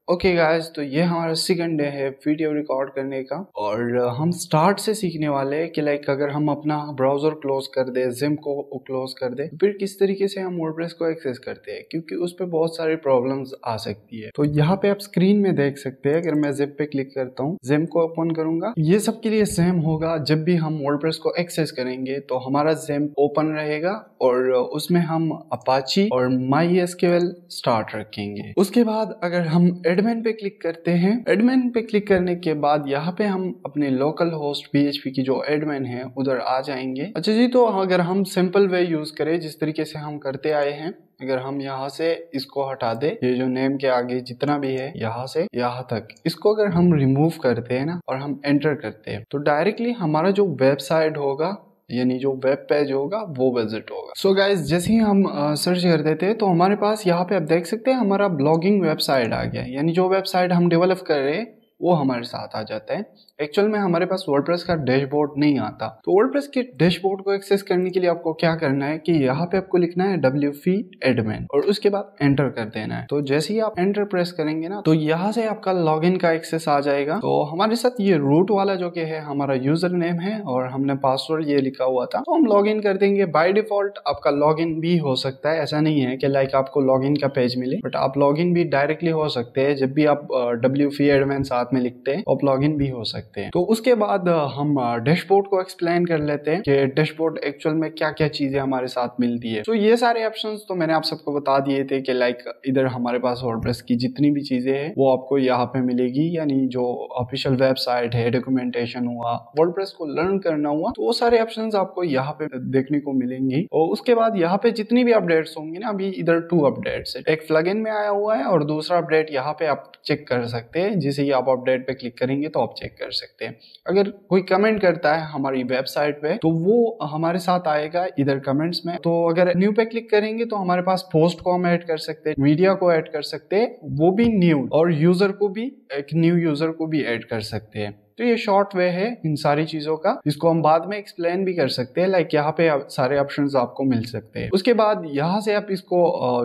Okay guys, तो ये हमारा सेकंड डे है वीडियो रिकॉर्ड करने का और हम स्टार्ट से सीखने वाले हैं कि लाइक अगर हम अपना ब्राउजर क्लोज कर दे, जिम को क्लोज कर दे, फिर किस तरीके से हम वर्डप्रेस को एक्सेस करते हैं, क्योंकि उस पर बहुत सारी प्रॉब्लम्स आ सकती है। तो यहाँ पे आप स्क्रीन में देख सकते हैं, अगर मैं जिम पे क्लिक करता हूँ, जिम को ओपन करूंगा, ये सब के लिए सेम होगा। जब भी हम वर्डप्रेस को एक्सेस करेंगे तो हमारा जिम ओपन रहेगा और उसमें हम अपाची और MySQL स्टार्ट रखेंगे। उसके बाद अगर हम एडमिन पे क्लिक करते हैं, एडमिन पे क्लिक करने के बाद यहाँ पे हम अपने लोकल होस्ट PHP की जो एडमिन है उधर आ जाएंगे। अच्छा जी, तो अगर हम सिंपल वे यूज करें जिस तरीके से हम करते आए हैं, अगर हम यहाँ से इसको हटा दे, ये जो नेम के आगे जितना भी है यहाँ से यहाँ तक, इसको अगर हम रिमूव करते हैं ना और हम एंटर करते हैं तो डायरेक्टली हमारा जो वेबसाइट होगा, यानी जो वेब पेज होगा वो विजिट होगा। सो गाइज, जैसे ही हम सर्च कर देते हैं तो हमारे पास यहाँ पे आप देख सकते हैं हमारा ब्लॉगिंग वेबसाइट आ गया, यानी जो वेबसाइट हम डेवलप कर रहे हैं वो हमारे साथ आ जाता है। एक्चुअल में हमारे पास वर्डप्रेस का डैशबोर्ड नहीं आता, तो वर्डप्रेस के डैशबोर्ड को एक्सेस करने के लिए आपको क्या करना है कि यहाँ पे आपको लिखना है wp admin और उसके बाद एंटर कर देना है। तो जैसे ही आप एंटर प्रेस करेंगे ना तो यहाँ से आपका लॉगिन का एक्सेस आ जाएगा। तो हमारे साथ ये रूट वाला जो कि है हमारा यूजर नेम है और हमने पासवर्ड ये लिखा हुआ था, तो हम लॉगिन कर देंगे। बाय डिफॉल्ट आपका लॉगिन भी हो सकता है, ऐसा नहीं है कि लाइक आपको लॉगिन का पेज मिले, बट आप लॉगिन भी डायरेक्टली हो सकते हैं। जब भी आप wp admin साथ में लिखते हैं आप लॉगिन भी हो सकते हैं। तो उसके बाद हम डैशबोर्ड को एक्सप्लेन कर लेते हैं कि डैशबोर्ड एक्चुअल में क्या क्या चीजें हमारे साथ मिलती है। तो ये सारे ऑप्शंस तो मैंने आप सबको बता दिए थे कि लाइक इधर हमारे पास वर्डप्रेस की जितनी भी चीजें हैं वो आपको यहाँ पे मिलेगी, यानी जो ऑफिशियल वेबसाइट है, डॉक्यूमेंटेशन हुआ, वर्डप्रेस को लर्न करना हुआ, तो वो सारे ऑप्शंस आपको यहाँ पे देखने को मिलेंगी। और उसके बाद यहाँ पे जितनी भी अपडेट्स होंगी ना, अभी इधर 2 अपडेट्स है, एक प्लगइन में आया हुआ है और दूसरा अपडेट यहाँ पे आप चेक कर सकते हैं। जैसे ही आप अपडेट पे क्लिक करेंगे तो आप चेक कर सकते हैं। अगर कोई कमेंट करता है हमारी वेबसाइट पे तो वो हमारे साथ आएगा इधर कमेंट्स में। तो अगर न्यू पे क्लिक करेंगे तो हमारे पास पोस्ट को हम ऐड कर सकते हैं, मीडिया को ऐड कर सकते हैं, वो भी न्यू, और यूजर को भी, एक न्यू यूजर को भी ऐड कर सकते हैं। तो ये शॉर्ट वे है इन सारी चीजों का, जिसको हम बाद में एक्सप्लेन भी कर सकते हैं। लाइक यहाँ पे सारे ऑप्शंस आपको मिल सकते हैं। उसके बाद यहाँ से आप इसको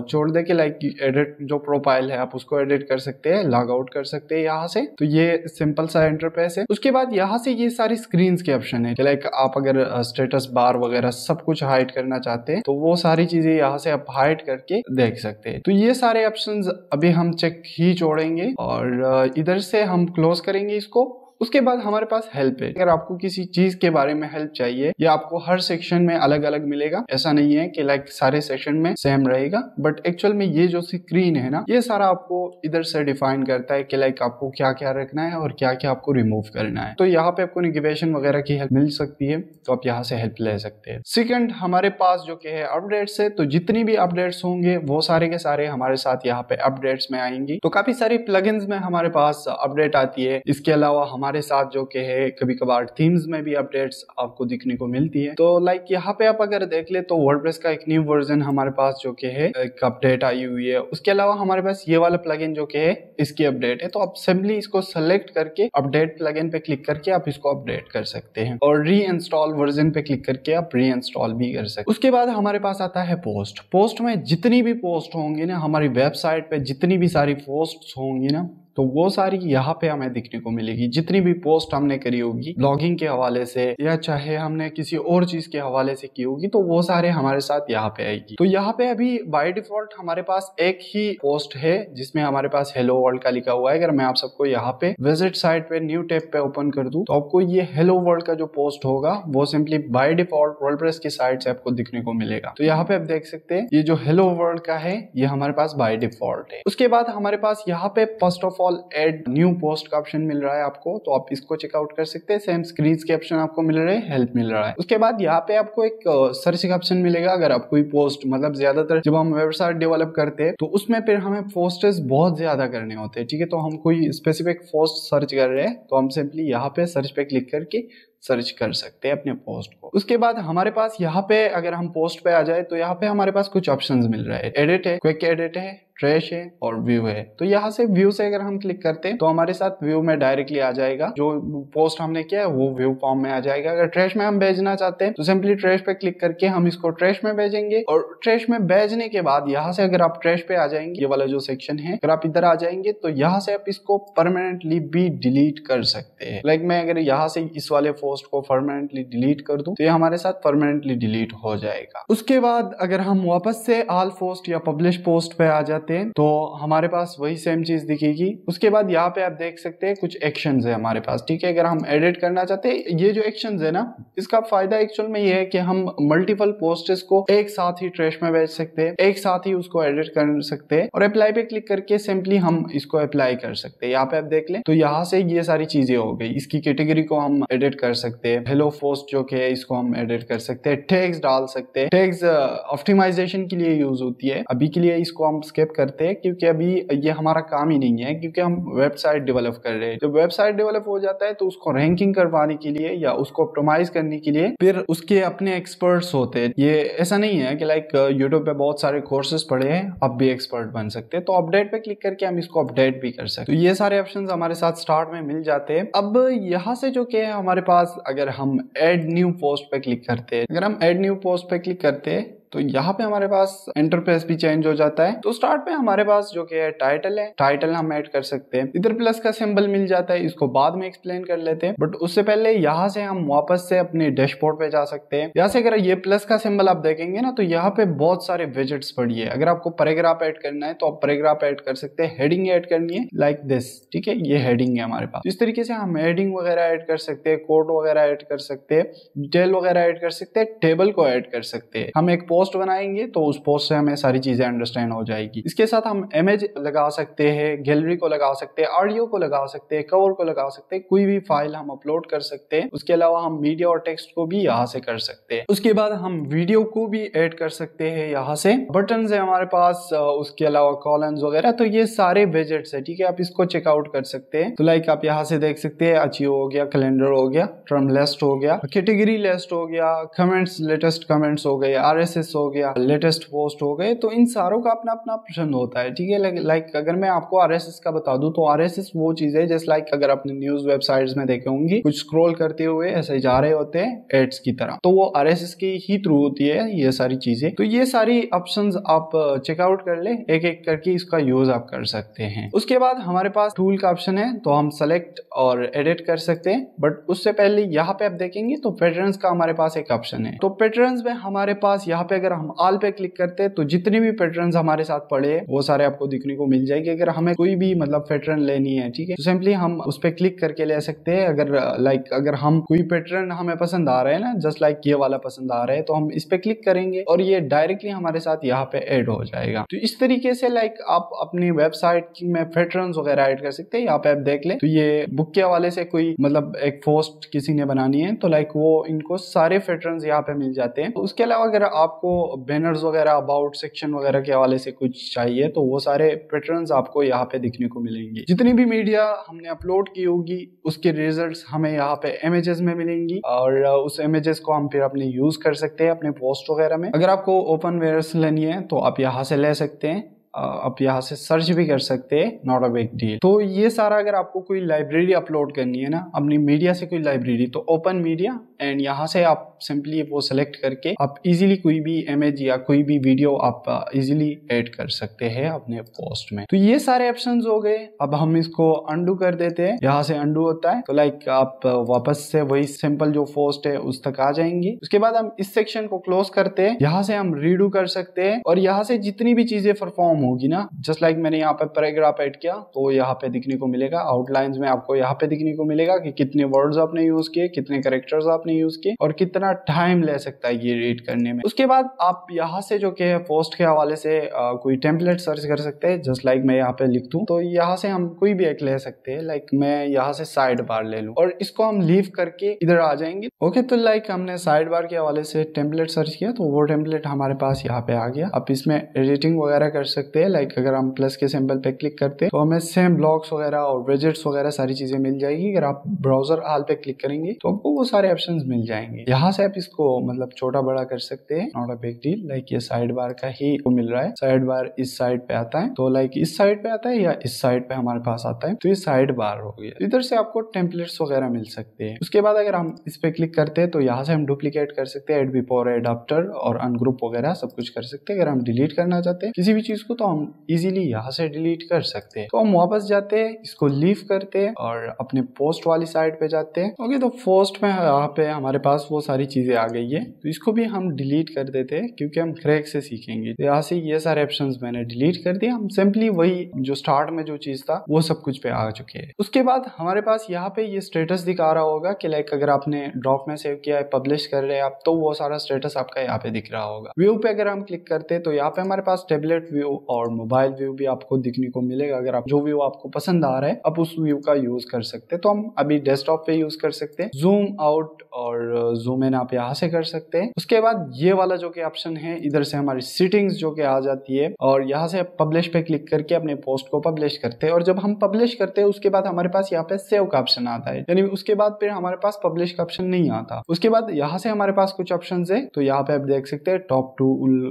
छोड़ दे के लाइक एडिट जो प्रोफाइल है आप उसको एडिट कर सकते हैं, लॉग आउट कर सकते हैं यहाँ से। तो ये सिंपल सा इंटरफेस है। उसके बाद यहाँ से ये सारी स्क्रीन के ऑप्शन है, लाइक आप अगर स्टेटस बार वगैरह सब कुछ हाइड करना चाहते हैं तो वो सारी चीजें यहाँ से आप हाइड करके देख सकते हैं। तो ये सारे ऑप्शंस अभी हम चेक ही छोड़ेंगे और इधर से हम क्लोज करेंगे इसको। उसके बाद हमारे पास हेल्प है। अगर आपको किसी चीज के बारे में हेल्प चाहिए, या आपको हर सेक्शन में अलग अलग मिलेगा, ऐसा नहीं है कि लाइक सारे सेक्शन में सेम रहेगा, बट एक्चुअल में ये जो स्क्रीन है ना, ये सारा आपको इधर से डिफाइन करता है कि लाइक आपको क्या क्या रखना है और क्या क्या आपको रिमूव करना है। तो यहाँ पे आपको नेविगेशन वगैरह की हेल्प मिल सकती है, तो आप यहाँ से हेल्प ले सकते हैं। सेकंड, हमारे पास जो कि है अपडेट्स है, तो जितनी भी अपडेट्स होंगे वो सारे के सारे हमारे साथ यहाँ पे अपडेट्स में आएंगी। तो काफी सारी प्लगइन्स में हमारे पास अपडेट आती है। इसके अलावा हमारे साथ जो कि है कभी कभार थीम्स में भी अपडेट्स आपको दिखने को मिलती है। तो लाइक यहाँ पे आप अगर देख ले तो वर्डप्रेस का एक न्यू वर्जन हमारे पास जो कि है एक अपडेट आई हुई है। उसके अलावा हमारे पास ये वाला प्लगइन जो कि है इसकी अपडेट है, तो आप सिंपली इसको सेलेक्ट करके अपडेट प्लगइन पे क्लिक करके आप इसको अपडेट कर सकते हैं और री इंस्टॉल वर्जन पे क्लिक करके आप री इंस्टॉल भी कर सकते हैं। उसके बाद हमारे पास आता है पोस्ट। पोस्ट में जितनी भी पोस्ट होंगी ना, हमारी वेबसाइट पे जितनी भी सारी पोस्ट होंगी ना, तो वो सारी यहाँ पे हमें दिखने को मिलेगी। जितनी भी पोस्ट हमने करी होगी ब्लॉगिंग के हवाले से या चाहे हमने किसी और चीज के हवाले से की होगी, तो वो सारे हमारे साथ यहाँ पे आएगी। तो यहाँ पे अभी बाय डिफॉल्ट हमारे पास एक ही पोस्ट है जिसमें हमारे पास हेलो वर्ल्ड का लिखा हुआ है। अगर मैं आप सबको यहाँ पे विजिट साइट पे न्यू टैब पे ओपन कर दूं तो आपको ये हेलो वर्ल्ड का जो पोस्ट होगा वो सिंपली बाय डिफॉल्ट वर्डप्रेस की साइट से आपको दिखने को मिलेगा। तो यहाँ पे आप देख सकते हैं ये जो हेलो वर्ल्ड का है ये हमारे पास बाय डिफॉल्ट है। उसके बाद हमारे पास यहाँ पे first of all add new post का ऑप्शन मिल रहा है आपको, तो आप इसको चेकआउट कर सकते हैं। सेम स्क्रीन के ऑप्शन आपको मिल रहे हैं, हेल्प मिल रहा है। उसके बाद यहाँ पे आपको एक सर्च का ऑप्शन मिलेगा। अगर आप कोई पोस्ट, मतलब ज्यादातर जब हम वेबसाइट डेवलप करते हैं तो उसमें फिर हमें पोस्टर्स बहुत ज्यादा करने होते हैं, ठीक है। तो हम कोई स्पेसिफिक पोस्ट सर्च कर रहे हैं तो हम सिंपली यहाँ पे सर्च पे क्लिक करके सर्च कर सकते हैं अपने पोस्ट को। उसके बाद हमारे पास यहाँ पे अगर हम पोस्ट पे आ जाए तो यहाँ पे हमारे पास कुछ ऑप्शंस मिल रहा है। एडिट है, क्विक एडिट है, ट्रैश है और व्यू है। तो यहाँ से व्यू से अगर हम क्लिक करते हैं तो हमारे साथ व्यू में डायरेक्टली आ जाएगा, जो पोस्ट हमने किया है वो व्यू फॉर्म में आ जाएगा। अगर ट्रैश में हम भेजना चाहते हैं तो सिंपली ट्रैश पे क्लिक करके हम इसको ट्रैश में भेजेंगे, और ट्रैश में भेजने के बाद यहाँ से अगर आप ट्रैश पे आ जाएंगे, ये वाला जो सेक्शन है, अगर आप इधर आ जाएंगे तो यहाँ से आप इसको परमानेंटली भी डिलीट कर सकते हैं। लाइक मैं अगर यहाँ से इस वाले पोस्ट को परमानेंटली डिलीट कर दूं तो ये हमारे साथ परमानेंटली डिलीट हो जाएगा। उसके बाद अगर हम वापस से ऑल पोस्ट या पब्लिश पोस्ट पे आ जाते हैं तो हमारे पास वही सेम चीज दिखेगी। उसके बाद यहाँ पे आप देख सकते हैं कुछ एक्शंस है हमारे पास, ठीक है। अगर हम एडिट करना चाहते हैं, ये जो एक्शंस है ना, इसका फायदा एक्चुअल में ये है कि हम मल्टीपल पोस्ट्स को एक साथ ही ट्रैश में भेज सकते हैं, एक साथ ही उसको एडिट कर सकते हैं, और अप्लाई पे क्लिक करके सिंपली हम इसको अप्लाई कर सकते हैं। यहाँ पे आप देख लें तो यहाँ से ये सारी चीजें हो गई। इसकी कैटेगरी को हम एडिट कर सकते हैं, हेलो पोस्ट जो कि है इसको हम एडिट कर सकते हैं, टैग्स डाल सकते हैं। टैग्स ऑप्टिमाइजेशन के लिए यूज होती है, अभी के लिए इसको हम स्किप करते हैं क्योंकि अभी ये हमारा काम ही नहीं है, क्योंकि हम वेबसाइट डेवलप कर रहे हैं। जब वेबसाइट डेवलप हो जाता है तो उसको रैंकिंग करवाने के लिए या उसको ऑप्टिमाइज करने के लिए फिर उसके अपने एक्सपर्ट्स होते हैं। ये ऐसा नहीं है कि लाइक यूट्यूब पे बहुत सारे कोर्सेज पढ़े हैं अब भी एक्सपर्ट बन सकते हैं, तो अपडेट पे क्लिक करके हम इसको अपडेट भी कर सकते हैं। तो ये सारे ऑप्शन हमारे साथ स्टार्ट में मिल जाते हैं। अब यहाँ से जो कि है हमारे पास, अगर हम एड न्यू पोस्ट पे क्लिक करते हैं, अगर हम एड न्यू पोस्ट पे क्लिक करते हैं तो यहाँ पे हमारे पास इंटरफेस भी चेंज हो जाता है। तो स्टार्ट पे हमारे पास जो कि है टाइटल हम ऐड कर सकते हैं। इधर प्लस का सिंबल मिल जाता है, इसको बाद में एक्सप्लेन कर लेते हैं, बट उससे पहले यहाँ से हम वापस से अपने डैशबोर्ड पे जा सकते हैं। यहाँ से अगर ये प्लस का सिंबल आप देखेंगे ना तो यहाँ पे बहुत सारे विजेट्स पड़ी है। अगर आपको पैराग्राफ ऐड करना है तो आप पैराग्राफ ऐड कर सकते हैं, हेडिंग ऐड करनी है लाइक दिस, ठीक है, ये हेडिंग है हमारे पास। इस तरीके से हम हेडिंग वगैरह ऐड कर सकते हैं, कोड वगैरह ऐड कर सकते हैं, डिटेल वगैरह ऐड कर सकते हैं, टेबल को ऐड कर सकते हैं। हम एक पोस्ट बनाएंगे तो उस पोस्ट से हमें सारी चीजें अंडरस्टैंड हो जाएगी। इसके साथ हम इमेज लगा सकते हैं, गैलरी को लगा सकते हैं, ऑडियो को लगा सकते हैं, कवर को लगा सकते हैं, कोई भी फाइल हम अपलोड कर सकते हैं। उसके अलावा हम मीडिया और टेक्स्ट को भी यहाँ से कर सकते हैं। उसके बाद हम वीडियो को भी ऐड कर सकते हैं। यहाँ से बटन है हमारे पास, उसके अलावा कॉलम्स वगैरह, तो ये सारे विजेट्स है, ठीक है। आप इसको चेकआउट कर सकते हैं। तो लाइक आप यहाँ से देख सकते हैं, अचीव हो गया, कैलेंडर हो गया, ट्रम लिस्ट हो गया, कैटेगरी लिस्ट हो गया, कमेंट्स, लेटेस्ट कमेंट्स हो गए, RSS हो गया, लेटेस्ट पोस्ट हो गए। तो इन सारों का अपना अपना पसंद होता है, ठीक है। लाइक अगर मैं आपको RSS का बता दूं तो RSS वो चीज है जैसे लाइक अगर आपने न्यूज वेबसाइट्स में देखे होंगे, कुछ स्क्रॉल करते हुए ऐसे जा रहे होते हैं एड्स की तरह, तो वो RSS की ही थ्रू होती है ये सारी चीजें। तो ये सारी ऑप्शंस आप चेकआउट कर ले, एक एक करके इसका यूज आप कर सकते हैं। उसके बाद हमारे पास टूल का ऑप्शन है, तो हम सेलेक्ट और एडिट कर सकते हैं। बट उससे पहले यहाँ पे आप देखेंगे तो पैटर्न्स का हमारे पास एक ऑप्शन है। तो पैटर्न्स में हमारे पास यहाँ पे अगर हम ऑल पे क्लिक करते हैं तो जितने भी पैटर्न्स हमारे साथ पड़े हैं वो सारे आपको दिखने को मिल जाएंगे। अगर हमें कोई भी मतलब पैटर्न लेनी है, ठीक है, तो सिंपली हम उस पे क्लिक करके ले सकते हैं। अगर हम कोई पैटर्न हमें पसंद आ रहा है ना, जस्ट लाइक ये वाला पसंद आ रहा है, तो हम इस पे क्लिक करेंगे और ये डायरेक्टली हमारे साथ यहाँ पे ऐड हो जाएगा। तो इस तरीके से लाइक आप अपनी वेबसाइट में पैटर्न्स वगैरह ऐड कर सकते हैं। यहाँ पे आप देख ले, तो ये बुक के हवाले से कोई मतलब एक पोस्ट किसी ने बनानी है तो लाइक वो इनको सारे पैटर्न्स यहाँ पे मिल जाते हैं। तो उसके अलावा अगर आपको बैनर्स वगैरह, अबाउट सेक्शन वगैरह के हवाले से कुछ चाहिए तो वो सारे पैटर्न्स आपको यहाँ पे दिखने को मिलेंगे। जितनी भी मीडिया हमने अपलोड की होगी उसके रिजल्ट्स हमें यहाँ पे इमेजेस में मिलेंगी, और उस इमेजेस को हम फिर अपने यूज कर सकते हैं अपने पोस्ट वगैरह में। अगर आपको ओपन वेयर्स लेनी है तो आप यहाँ से ले सकते हैं, आप यहाँ से सर्च भी कर सकते हैं, नॉट अ बिग डील। तो ये सारा अगर आपको कोई लाइब्रेरी अपलोड करनी है ना अपनी मीडिया से, कोई लाइब्रेरी, तो ओपन मीडिया एंड यहाँ से आप सिंपली वो सेलेक्ट करके आप इजीली कोई भी इमेज या कोई भी वीडियो आप इजीली ऐड कर सकते हैं अपने पोस्ट में। तो ये सारे ऑप्शंस हो गए। अब हम इसको अंडू कर देते हैं, यहाँ से अंडू होता है तो लाइक आप वापस से वही सिंपल जो पोस्ट है उस तक आ जाएंगे। उसके बाद हम इस सेक्शन को क्लोज करते हैं, यहाँ से हम रीडू कर सकते हैं और यहाँ से जितनी भी चीजें परफॉर्म होगी ना, जस्ट लाइक मैंने यहाँ पे पैराग्राफ ऐड किया तो यहाँ पे दिखने को मिलेगा, आउटलाइंस में आपको यहाँ पे दिखने को मिलेगा कि कितने वर्ड्स आपने यूज किए, कितने कैरेक्टर्स आपने यूज किए और कितना टाइम ले सकता है ये रीड करने में। उसके बाद आप यहाँ से जो कि पोस्ट के हवाले से कोई टेम्पलेट सर्च कर सकते हैं। जस्ट लाइक मैं यहाँ पे लिख दूं तो यहाँ से हम कोई भी एक ले सकते हैं। लाइक मैं यहाँ से साइड बार ले लूं और इसको हम लीव करके इधर आ जाएंगे। ओके, तो लाइक हमने साइड बार के हवाले से टेम्पलेट सर्च किया तो वो टेम्पलेट हमारे पास यहाँ पे आ गया। आप इसमें एडिटिंग वगैरह कर सकते हैं। लाइक अगर हम प्लस के सिंबल पे क्लिक करते हैं तो हमें सेम ब्लॉक्स वगैरह और विजेट्स वगैरह सारी चीजें मिल जाएगी। अगर आप ब्राउजर हाल पे क्लिक करेंगे तो आपको वो सारे ऑप्शंस मिल जाएंगे। यहाँ से से आप इसको मतलब छोटा बड़ा कर सकते हैं, not a big deal. Like ये साइड बार का ही मिल रहा है, साइड बार इस साइड पे आता है, तो लाइक इस साइड पे आता है या इस साइड पे हमारे पास आता है, तो ये साइड बार हो गया। इधर से आपको टेम्पलेट्स वगैरह मिल सकते हैं। उसके बाद अगर हम इस पे क्लिक करते हैं तो यहाँ से हम डुप्लीकेट कर सकते हैं, एड बिफोर एडाप्टर और अनग्रुप वगैरह सब कुछ कर सकते हैं। अगर हम डिलीट करना चाहते हैं किसी भी चीज को तो हम इजीली यहाँ से डिलीट कर सकते हैं। तो हम वापस जाते हैं, इसको लीव करते हैं और अपने पोस्ट वाली साइड पे जाते हैं। ओके, तो पोस्ट में यहाँ पे हमारे पास वो सारी चीजें आ गई है, तो इसको भी हम डिलीट कर देते हैं क्योंकि हम क्रैक से सीखेंगे। तो यहाँ से ये सारे ऑप्शंस मैंने डिलीट कर दिए। हम सिंपली वही जो स्टार्ट में जो चीज था वो सब कुछ पे आ चुके हैं। उसके बाद हमारे पास यहाँ पे ये स्टेटस दिखा रहा होगा कि लाइक अगर आपने ड्रॉप में सेव किया है, पब्लिश कर रहे हैं आप, तो वो सारा स्टेटस आपका यहाँ पे दिख रहा होगा। व्यू पे अगर हम क्लिक करते हैं तो यहाँ पे हमारे पास टेबलेट व्यू और मोबाइल व्यू भी आपको दिखने को मिलेगा। अगर आप जो व्यू आपको पसंद आ रहा है आप उस व्यू का यूज कर सकते हैं। तो हम अभी डेस्कटॉप पे यूज कर सकते हैं। जूम आउट और जूम इन आप यहाँ से कर सकते हैं। उसके बाद ये वाला जो कि ऑप्शन है, इधर से हमारी सेटिंग्स जो कि आ जाती है और यहाँ से पब्लिश पे क्लिक करके अपने पोस्ट को पब्लिश करते हैं। और जब हम पब्लिश करते हैं उसके बाद हमारे पास यहाँ पे सेव का ऑप्शन आता है, यानी उसके बाद फिर हमारे पास पब्लिश का ऑप्शन नहीं आता। उसके बाद यहाँ से हमारे पास कुछ ऑप्शन है, तो यहाँ पे आप देख सकते हैं टॉप टू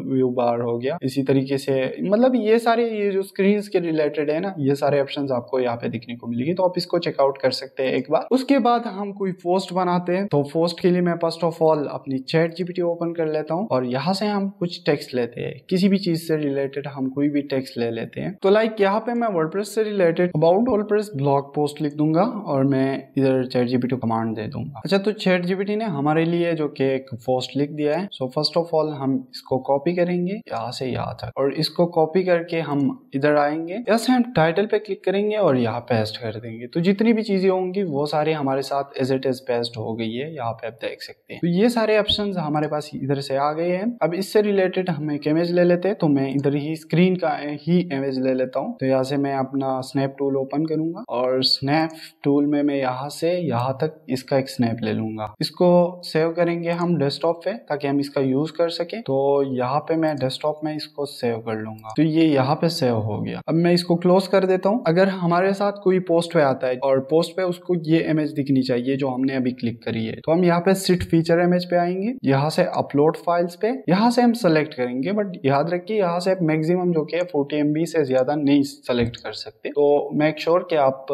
व्यू बार हो गया। इसी तरीके से मतलब ये सारे ये जो स्क्रीन के रिलेटेड है ना, ये सारे ऑप्शन आपको यहाँ पे दिखने को मिलेगी, तो आप इसको चेकआउट कर सकते हैं एक बार। उसके बाद हम कोई पोस्ट बनाते हैं, तो पोस्ट के लिए मैं फर्स्ट ऑफ ऑल अपनी चैट जीपीटी ओपन कर लेता हूँ और यहाँ से हम कुछ टेक्स्ट लेते हैं, किसी भी चीज से रिलेटेड हम कोई भी टेक्स्ट ले लेते हैं। तो लाइक यहाँ पे मैं वर्डप्रेस से related about WordPress blog post लिख दूंगा और मैं इधर चैट जीपीटी को कमांड दे दूंगा। अच्छा, तो चैट जीपीटी ने हमारे लिए जो कि एक पोस्ट लिख दिया है। सो फर्स्ट ऑफ ऑल हम इसको कॉपी करेंगे यहाँ से यहाँ तक, और इसको कॉपी करके हम इधर आएंगे, यहाँ से हम टाइटल पे क्लिक करेंगे और यहाँ पेस्ट कर देंगे। तो जितनी भी चीजें होंगी वो सारी हमारे साथ एज इट इज पेस्ट हो गई है, यहाँ पे आप देख सकते हैं। तो ये सारे ऑप्शंस हमारे पास इधर से आ गए हैं। अब इससे रिलेटेड हम एक इमेज ले लेते हैं, तो मैं इधर ही स्क्रीन का ही इमेज ले लेता हूँ। तो यहाँ से मैं अपना स्नैप टूल ओपन करूंगा और स्नैप टूल में मैं यहाँ से यहाँ तक इसका एक स्नैप ले लूंगा। इसको सेव करेंगे हम डेस्कटॉप पे ताकि हम इसका यूज कर सके। तो यहाँ पे मैं डेस्कटॉप में इसको सेव कर लूंगा, तो ये यहाँ पे सेव हो गया। अब मैं इसको क्लोज कर देता हूँ। अगर हमारे साथ कोई पोस्ट पे आता है और पोस्ट पे उसको ये इमेज दिखनी चाहिए जो हमने अभी क्लिक करी है, तो हम यहाँ पे सिट फीचर इमेज पे आएंगे, यहाँ से अपलोड फाइल्स पे यहाँ से हम सेलेक्ट करेंगे। बट याद रखिए यहाँ से मैक्सिमम जो कि 40 MB से ज्यादा नहीं सेलेक्ट कर सकते, तो मेक श्योर कि आप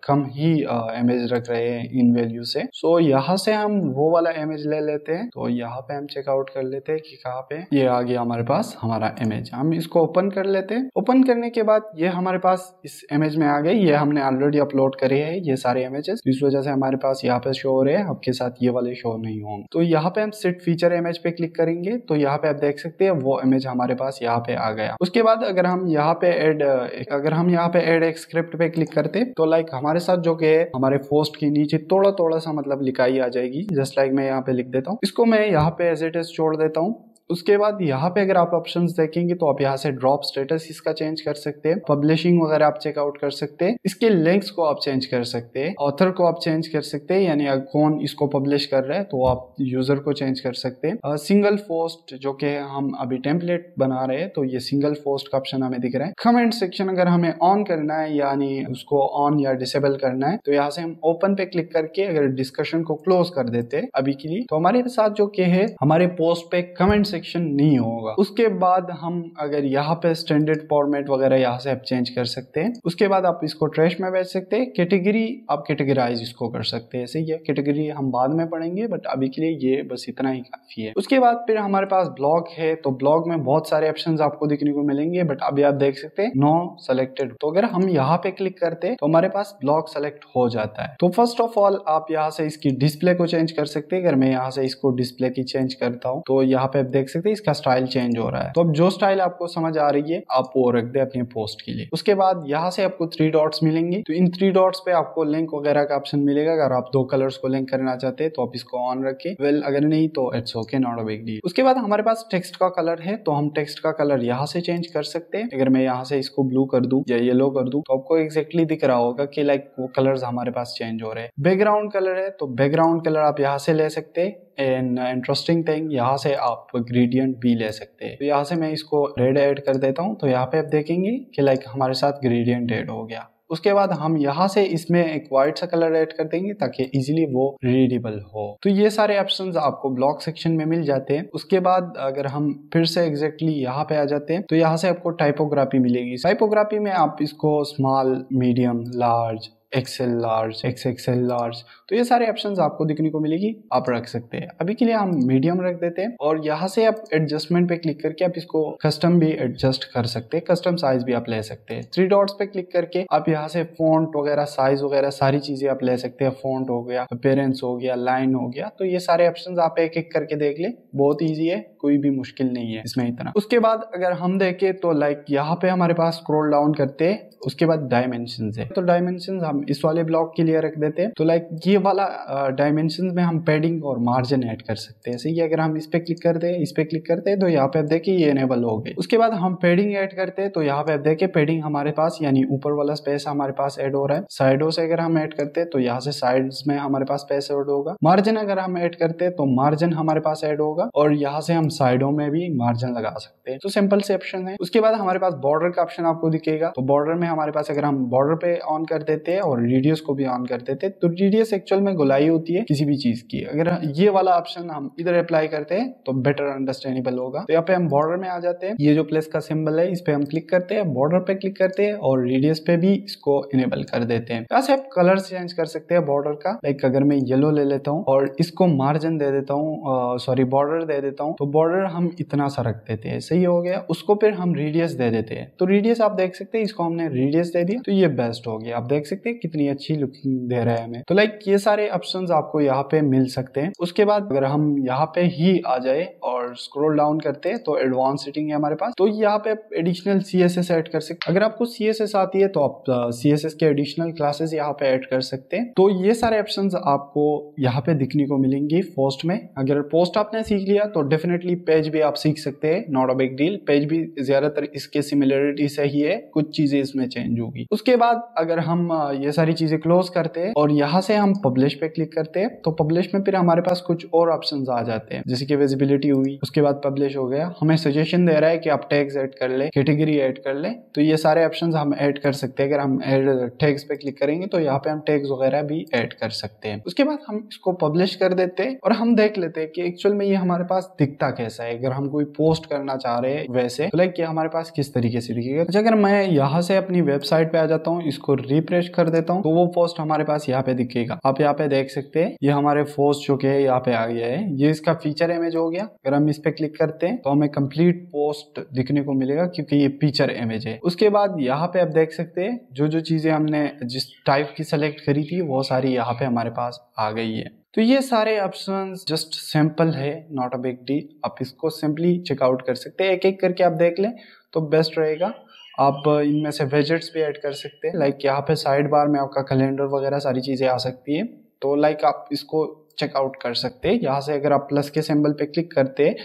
कम ही इमेज रख रहे हैं इन वैल्यू से। सो यहाँ से हम वो वाला इमेज ले लेते हैं। तो यहाँ पे हम चेकआउट कर लेते हैं कि कहाँ पे ये आ गया हमारे पास हमारा इमेज। हम इसको ओपन कर लेते हैं। ओपन करने के बाद ये हमारे पास इस इमेज में आ गई। ये हमने ऑलरेडी अपलोड करे हैं ये सारे इमेजेस, इस वजह से हमारे पास यहाँ पे शो हो रहे हैं। आपके साथ ये वाले शो नहीं होंगे। तो यहाँ पे हम सिट फीचर इमेज पे क्लिक करेंगे, तो यहाँ पे आप देख सकते हैं वो इमेज हमारे पास यहाँ पे आ गया। उसके बाद अगर हम यहाँ पे ऐड एक स्क्रिप्ट पे क्लिक करते, तो लाइक हमारे साथ जो कि हमारे पोस्ट के नीचे थोड़ा थोड़ा सा मतलब लिखाई आ जाएगी। जस्ट लाइक मैं यहाँ पे लिख देता हूँ, इसको मैं यहाँ पे एज इट इज छोड़ देता हूँ। उसके बाद यहाँ पे अगर आप ऑप्शंस देखेंगे तो आप यहाँ से ड्रॉप स्टेटस इसका चेंज कर सकते हैं, पब्लिशिंग वगैरह आप चेकआउट कर सकते हैं, इसके लिंक्स को आप चेंज कर सकते हैं, ऑथर को आप चेंज कर सकते हैं, यानी कौन इसको पब्लिश कर रहा है तो आप यूजर को चेंज कर सकते हैं। सिंगल पोस्ट जो कि हम अभी टेम्पलेट बना रहे हैं, तो ये सिंगल पोस्ट का ऑप्शन हमें दिख रहा है। कमेंट सेक्शन अगर हमें ऑन करना है यानी उसको ऑन या डिसेबल करना है, तो यहाँ से हम ओपन पे क्लिक करके अगर डिस्कशन को क्लोज कर देते हैं अभी के लिए, तो हमारे साथ जो कि है हमारे पोस्ट पे कमेंट सेक्शन नहीं होगा। उसके बाद हम अगर यहाँ पे स्टैंडर्ड फॉर्मेट वगैरह यहाँ से आप चेंज कर सकते हैं। उसके बाद आप इसको ट्रैश में भेज सकते हैं। कैटेगरी आप कैटेगराइज इसको कर सकते हैं, ऐसे ही है। कैटेगरी हम बाद में पढ़ेंगे, बट अभी के लिए ये बस इतना ही काफी है। उसके बाद फिर हमारे पास ब्लॉग है, तो ब्लॉग में बहुत सारे ऑप्शंस आपको दिखने को मिलेंगे, बट अभी आप देख सकते हैं नो सेलेक्टेड। तो अगर हम यहाँ पे क्लिक करते हैं तो हमारे पास ब्लॉग सेलेक्ट हो जाता है। तो फर्स्ट ऑफ ऑल आप यहाँ से इसकी डिस्प्ले को चेंज कर सकते हैं। अगर मैं यहाँ से इसको डिस्प्ले की चेंज करता हूँ तो यहाँ पे आप देख सकते हैं इसका स्टाइल चेंज हो रहा है। तो अब जो स्टाइल आपको समझ आ रही है आप वो रख दे अपने पोस्ट के लिए। उसके बाद यहाँ से आपको 3 डॉट्स मिलेंगे, तो इन 3 डॉट्स पे आपको लिंक वगैरह का ऑप्शन मिलेगा। अगर आप 2 कलर्स को लिंक करना चाहते हैं तो आप इसको ऑन रखें, वेल अगर नहीं तो it's okay, not a big deal. उसके बाद हमारे पास टेक्स्ट का कलर है, तो हम टेक्स्ट का कलर यहाँ से चेंज कर सकते हैं। अगर मैं यहाँ से इसको ब्लू कर दूं या येलो कर दूं तो आपको एग्जैक्टली दिख रहा होगा कि लाइक वो कलर्स हमारे पास चेंज हो रहे हैं। बैकग्राउंड कलर है, तो बैकग्राउंड कलर आप यहाँ से ले सकते हैं। एंड इंटरेस्टिंग थिंग, यहाँ से आप ग्रेडियंट भी ले सकते हैं। तो यहाँ से मैं इसको रेड ऐड कर देता हूँ, तो यहाँ पे आप देखेंगे कि लाइक हमारे साथ ग्रेडियंट ऐड हो गया। उसके बाद हम यहाँ से इसमें एक व्हाइट सा कलर ऐड कर देंगे ताकि इजीली वो रीडेबल हो। तो ये सारे ऑप्शंस आपको ब्लॉक सेक्शन में मिल जाते हैं। उसके बाद अगर हम फिर से एग्जैक्टली यहाँ पे आ जाते हैं तो यहाँ से आपको टाइपोग्राफी मिलेगी। टाइपोग्राफी में आप इसको small, medium, large, XL large, XXL large, तो ये सारे ऑप्शंस आपको दिखने को मिलेगी, आप रख सकते हैं। अभी के लिए हम मीडियम रख देते हैं और यहाँ से आप एडजस्टमेंट पे क्लिक करके आप इसको कस्टम भी एडजस्ट कर सकते हैं, कस्टम साइज भी आप ले सकते हैं। 3 डॉट्स पे क्लिक करके आप यहाँ से फॉन्ट वगैरह, साइज वगैरह सारी चीजें आप ले सकते हैं। फॉन्ट हो गया, अपीयरेंस हो गया, लाइन हो गया, तो ये सारे ऑप्शंस आप एक एक करके देख ले, बहुत ईजी है, कोई भी मुश्किल नहीं है इसमें इतना। उसके बाद अगर हम देखें तो लाइक यहाँ पे हमारे पास स्क्रॉल डाउन करते हैं, उसके बाद डायमेंशंस है, तो डायमेंशंस हम इस वाले ब्लॉक के लिए रख देते हैं। तो लाइक ये वाला डायमेंशंस में हम पैडिंग और मार्जिन ऐड कर सकते हैं। सही है, अगर हम इस पे क्लिक करते हैं, इस पे क्लिक करते हैं तो यहाँ पे आप देखिए ये इनेबल हो गए। उसके बाद हम पैडिंग ऐड करते हैं तो यहाँ पे आप देखिए पैडिंग हमारे पास, यानी ऊपर वाला स्पेस हमारे पास ऐड हो रहा है। साइडों से अगर हम ऐड करते हैं तो यहाँ से साइड्स में हमारे पास स्पेस ऐड होगा। मार्जिन अगर हम ऐड करते हैं तो मार्जिन हमारे पास ऐड होगा और यहाँ से हम साइडों में भी मार्जिन लगा सकते हैं। तो सिंपल से ऑप्शन है। उसके बाद हमारे पास बॉर्डर का ऑप्शन आपको दिखेगा। तो बॉर्डर में हमारे पास अगर हम बॉर्डर पे ऑन कर देते हैं और रेडियस को भी ऑन कर देते हैं तो रेडियस एक्चुअल में गोलाई होती है किसी भी चीज की। अगर ये वाला ऑप्शन हम इधर अप्लाई करते हैं तो बेटर अंडरस्टैंडेबल होगा। तो यहाँ पे हम बॉर्डर में आ जाते हैं, ये जो प्लस का सिंबल है इस पे हम क्लिक करते हैं, बॉर्डर पे क्लिक करते हैं और रेडियस पे भी इसको इनेबल कर देते हैं। यहाँ से आप कलर चेंज कर सकते हैं बॉर्डर का। लाइक अगर मैं येलो ले लेता हूँ और इसको मार्जिन दे देता हूँ, सॉरी बॉर्डर दे देता हूँ, तो बॉर्डर हम इतना सा रख देते हैं। सही हो गया। उसको फिर हम रेडियस दे देते हैं। तो रेडियस आप देख सकते हैं, इसको हमने रेडियस दे दिया तो ये बेस्ट हो गया। आप देख सकते हैं कितनी अच्छी लुकिंग दे रहा है हमें। तो लाइक ये सारे ऑप्शंस आपको यहाँ पे मिल सकते हैं। उसके बाद अगर हम यहाँ पे ही आ जाए और स्क्रॉल डाउन करते हैं तो एडवांस सेटिंग है हमारे पास। तो यहाँ पे एडिशनल CSS ऐड कर सकते। अगर आपको CSS आती है तो आप CSS के एडिशनल क्लासेस यहाँ पे ऐड कर सकते हैं। तो ये सारे ऑप्शंस आपको यहाँ पे दिखने को मिलेंगी पोस्ट में। अगर पोस्ट आपने सीख लिया तो डेफिनेटली पेज भी आप सीख सकते हैं, not a big deal. Page भी ज्यादातर इसके सिमिलरिटी से ही है, कुछ चीजें इसमें चेंज होगी। उसके बाद अगर हम ये सारी चीजें क्लोज करते हैं और यहाँ से हम पब्लिश पे क्लिक करते हैं तो पब्लिश में फिर हमारे पास कुछ और ऑप्शंस आ जाते हैं, जैसे कि विजिबिलिटी हुई, उसके बाद पब्लिश हो गया। हमें सजेशन दे रहा है कि आप टैग्स ऐड कर ले, कैटेगरी ऐड कर ले, तो ये सारे ऑप्शंस हम ऐड कर सकते हैं। अगर हम ऐड टैग्स पे क्लिक करेंगे तो यहाँ पे हम टैग्स वगैरह भी ऐड कर सकते हैं। उसके बाद हम इसको पब्लिश कर देते हैं और हम देख लेते हैं कि एक्चुअल में ये हमारे पास दिखता कैसा है। अगर हम कोई पोस्ट करना चाह रहे हैं वैसे, तो लाइक ये हमारे पास किस तरीके से दिखेगा। अच्छा, अगर मैं यहाँ से अपनी वेबसाइट पे आ जाता हूँ, इसको रिफ्रेश कर देता हूँ तो वो पोस्ट हमारे पास यहाँ पे दिखेगा। आप यहाँ पे देख सकते हैं ये हमारे पोस्ट जो है यहाँ पे आ गया है। ये इसका फीचर इमेज हो गया। अगर हम इस पे क्लिक करते हैं तो हमें कंप्लीट पोस्ट दिखने को मिलेगा क्योंकि ये फीचर इमेज है। उसके बाद यहाँ पे आप देख सकते हैं जो जो चीजें हमने जिस टाइप की सेलेक्ट करी थी वो सारी यहाँ पे हमारे पास आ गई है। तो ये सारे ऑप्शंस जस्ट सिंपल है, नॉट अ बिग डील। आप इसको सिंपली चेकआउट कर सकते हैं, एक एक करके आप देख लें तो बेस्ट रहेगा। आप इनमें से वेजेट्स भी ऐड कर सकते हैं। लाइक यहाँ पे साइड बार में आपका कैलेंडर वगैरह सारी चीजें आ सकती है, तो लाइक आप इसको चेकआउट कर सकते हैं। यहाँ से अगर आप प्लस के सिंबल पे क्लिक करते हैं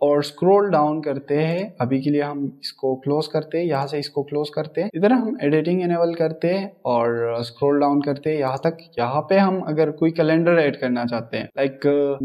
और स्क्रॉल डाउन करते हैं, अभी के लिए हम इसको क्लोज करते हैं, यहाँ से इसको क्लोज करते हैं, इधर हम एडिटिंग इनेबल करते हैं और स्क्रॉल डाउन करते हैं यहाँ तक। यहाँ पे हम अगर कोई कैलेंडर ऐड करना चाहते हैं, लाइक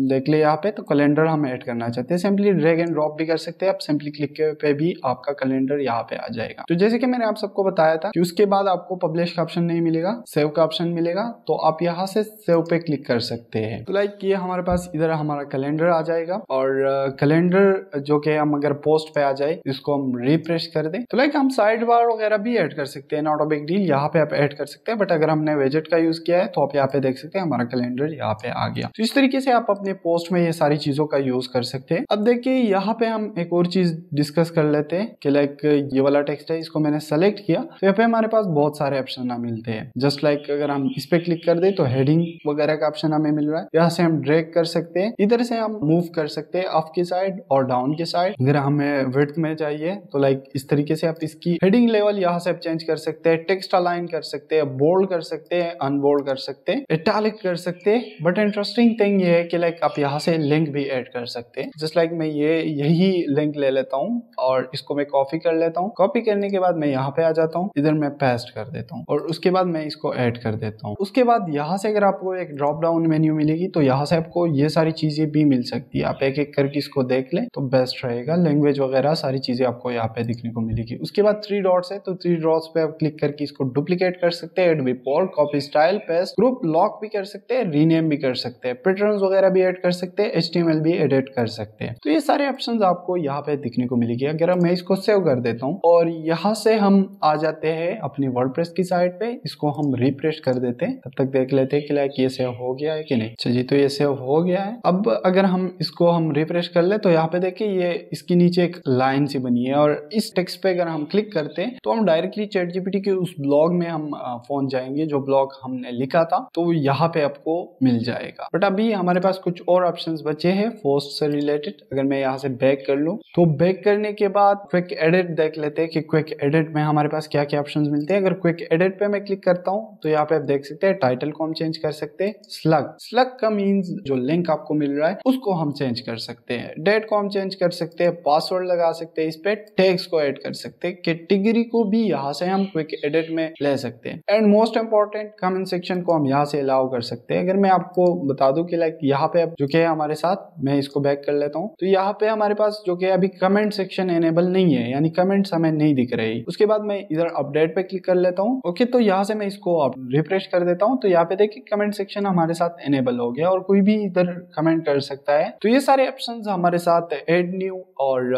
देख ले यहाँ पे, तो कैलेंडर हम ऐड करना चाहते हैं, सिंपली ड्रैग एंड ड्रॉप भी कर सकते हैं आप। सिंपली क्लिक पे भी आपका कैलेंडर यहाँ पे आ जाएगा। तो जैसे कि मैंने आप सबको बताया था कि उसके बाद आपको पब्लिश का ऑप्शन नहीं मिलेगा, सेव का ऑप्शन मिलेगा, तो आप यहाँ से सेव पे क्लिक कर सकते हैं। तो लाइक ये हमारे पास इधर हमारा कैलेंडर आ जाएगा और कैलेंडर जो कि हम अगर पोस्ट पे आ जाए इसको हम रिफ्रेश कर दें तो लाइक हम साइड बार वगैरह भी ऐड कर सकते हैं, नॉट अ बिग डील। यहाँ पे आप ऐड कर सकते हैं, बट अगर हमने वेजेट का यूज किया है तो आप यहाँ पे देख सकते हैं हमारा कैलेंडर यहाँ पे आ गया। तो इस तरीके से आप अपने पोस्ट में ये सारी चीजों का यूज कर सकते हैं। अब देखिए यहाँ पे हम एक और चीज डिस्कस कर लेते हैं कि लाइक ये वाला टेक्स्ट है, इसको मैंने सेलेक्ट किया तो यहाँ पे हमारे पास बहुत सारे ऑप्शन मिलते हैं। जस्ट लाइक अगर हम इस पे क्लिक कर दे तो हेडिंग वगैरह का ऑप्शन हमें मिल रहा है। यहाँ से हम ड्रैग कर सकते हैं, इधर से हम मूव कर सकते हैं अप की साइड और डाउन की साइड। अगर हमें विड्थ में चाहिए तो लाइक इस तरीके से आप इसकी हेडिंग लेवल यहाँ से आप चेंज कर सकते हैं, टेक्स्ट अलाइन कर सकते हैं, बोल्ड कर सकते हैं, अनबोल्ड कर सकते हैं, इटैलिक कर सकते हैं। बट इंटरेस्टिंग थिंग ये है कि लाइक आप यहाँ से लिंक भी ऐड कर सकते हैं। जस्ट लाइक मैं यही लिंक ले लेता हूँ और इसको मैं कॉपी कर लेता हूँ। कॉपी करने के बाद मैं यहाँ पे आ जाता हूँ, इधर मैं पेस्ट कर देता हूँ और उसके बाद मैं इसको ऐड कर देता हूँ। उसके बाद यहाँ से अगर आपको एक ड्रॉप डाउन मेन्यू मिलेगी तो यहाँ से आपको ये सारी चीजें भी मिल सकती है। आप एक एक करके इसको देख लें तो बेस्ट रहेगा। लैंग्वेज वगैरह सारी चीजें आपको यहाँ पे दिखने को मिलेगी। उसके बाद 3 डॉट्स है, तो 3 डॉट्स पे आप क्लिक करके इसको डुप्लीकेट कर सकते हैं, एड विपोर्ट, copy style, paste, group lock भी कर सकते हैं, रीनेम भी कर सकते हैं, पैटर्न्स वगैरह भी ऐड कर सकते हैं, HTML भी एडिट कर सकते हैं। तो ये सारे ऑप्शंस आपको यहाँ पे दिखने को मिलेगी। अगर मैं इसको सेव कर देता हूँ और यहाँ से हम आ जाते हैं अपनी वर्डप्रेस की साइट पे, इसको हम रिफ्रेश कर देते हैं, तब तक देख लेते हैं कि लाइक ये सेव हो गया है कि नहीं। अच्छा जी, तो ये सेव हो गया है। अब अगर हम इसको रिफ्रेश कर ले तो यहाँ पे देखिए ये इसके नीचे एक लाइन सी बनी है, और इस टेक्स्ट पे अगर हम क्लिक करते हैं तो हम डायरेक्टली ChatGPT के उस ब्लॉग में हम पहुंच जाएंगे जो ब्लॉग हमने लिखा था, तो यहाँ पे आपको मिल जाएगा। बट अभी हमारे पास कुछ और ऑप्शंस बचे हैं पोस्ट से रिलेटेड। अगर मैं यहाँ से बैक कर लूँ तो बैक करने के बाद क्विक एडिट देख लेते हैं कि क्विक एडिट में हमारे पास क्या क्या ऑप्शंस मिलते हैं। अगर क्विक एडिट पे मैं क्लिक करता हूँ तो यहाँ पे आप देख सकते हैं टाइटल को हम चेंज कर सकते हैं, स्लग का मीन्स जो लिंक आपको मिल रहा है उसको हम चेंज कर सकते हैं, डेट को हम चेंज कर सकते हैं, पासवर्ड लगा सकते हैं, इस पे टैग्स को ऐड कर सकते हैं, कैटेगरी को भी यहाँ से हम क्विक एडिट में ले सकते हैं, and most important comment section को हम यहाँ से अलाउ कर सकते हैं। अगर मैं आपको बता दूं कि लाइक यहाँ पे जो कि है हमारे साथ, मैं इसको बैक कर लेता हूँ, तो यहाँ पे हमारे पास जो कि अभी कमेंट सेक्शन एनेबल नहीं है, यानी कमेंट्स हमें नहीं दिख रही। उसके बाद मैं इधर अपडेट पे क्लिक कर लेता हूँ। ओके, तो यहाँ से मैं इसको रिफ्रेश कर देता हूँ, तो यहाँ पे देखिए कमेंट सेक्शन हमारे साथ एनेबल हो गया और कोई भी इधर कमेंट कर सकता है। तो ये सारे ऑप्शंस हमारे साथ एड न्यू और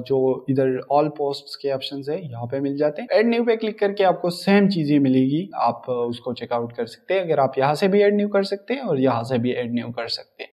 जो इधर ऑल पोस्ट्स के ऑप्शंस है यहाँ पे मिल जाते हैं। एड न्यू पे क्लिक करके आपको सेम चीजें मिलेगी, आप उसको चेकआउट कर सकते हैं। अगर आप यहाँ से भी एड न्यू कर सकते हैं और यहाँ से भी एड न्यू कर सकते हैं।